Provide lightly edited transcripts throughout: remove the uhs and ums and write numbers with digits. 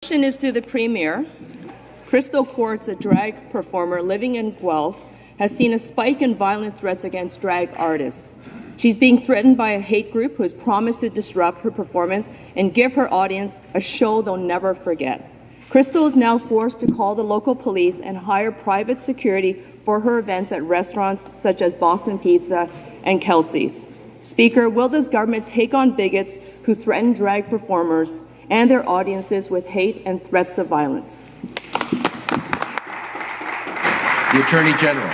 Question is to the Premier. Crystal Quartz, a drag performer living in Guelph, has seen a spike in violent threats against drag artists. She's being threatened by a hate group who has promised to disrupt her performance and give her audience a show they'll never forget. Crystal is now forced to call the local police and hire private security for her events at restaurants such as Boston Pizza and Kelsey's. Speaker, will this government take on bigots who threaten drag performers and their audiences with hate and threats of violence? The Attorney General.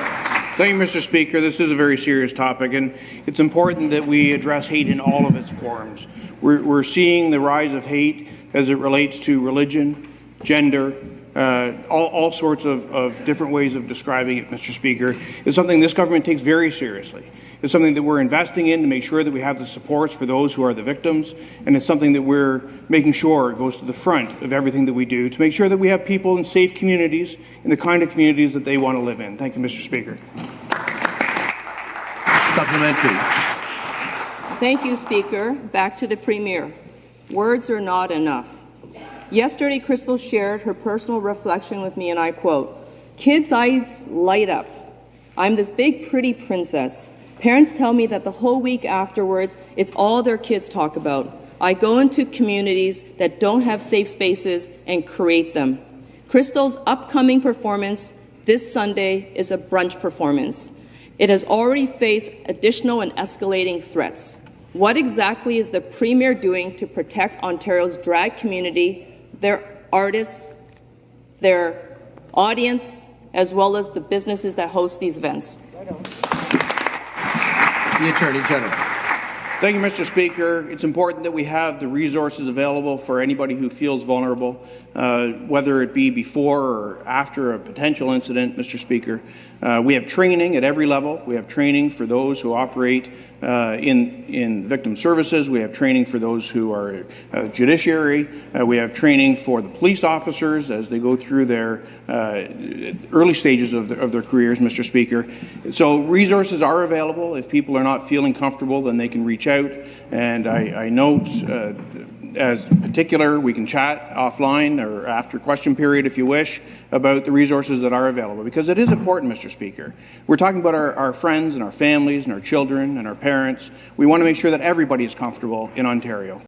Thank you, Mr. Speaker. This is a very serious topic, and it's important that we address hate in all of its forms. We're seeing the rise of hate as it relates to religion, gender, all sorts of different ways of describing it, Mr. Speaker. It's something this government takes very seriously. It's something that we're investing in to make sure that we have the supports for those who are the victims, and it's something that we're making sure goes to the front of everything that we do to make sure that we have people in safe communities, in the kind of communities that they want to live in. Thank you, Mr. Speaker. Supplementary. Thank you, Speaker. Back to the Premier. Words are not enough. Yesterday, Crystal shared her personal reflection with me, and I quote, "Kids' eyes light up. I'm this big, pretty princess. Parents tell me that the whole week afterwards, it's all their kids talk about. I go into communities that don't have safe spaces and create them." Crystal's upcoming performance this Sunday is a brunch performance. It has already faced additional and escalating threats. What exactly is the Premier doing to protect Ontario's drag community, their artists, their audience, as well as the businesses that host these events? The Attorney General. Thank you, Mr. Speaker. It's important that we have the resources available for anybody who feels vulnerable, whether it be before or after a potential incident, Mr. Speaker. We have training at every level. We have training for those who operate in victim services. We have training for those who are judiciary. We have training for the police officers as they go through their early stages of their careers, Mr. Speaker. So resources are available. If people are not feeling comfortable, then they can reach out. And I note, as particular, we can chat offline or after question period if you wish about the resources that are available, because it is important, Mr. Speaker. We're talking about our friends and our families and our children and our parents. We want to make sure that everybody is comfortable in Ontario.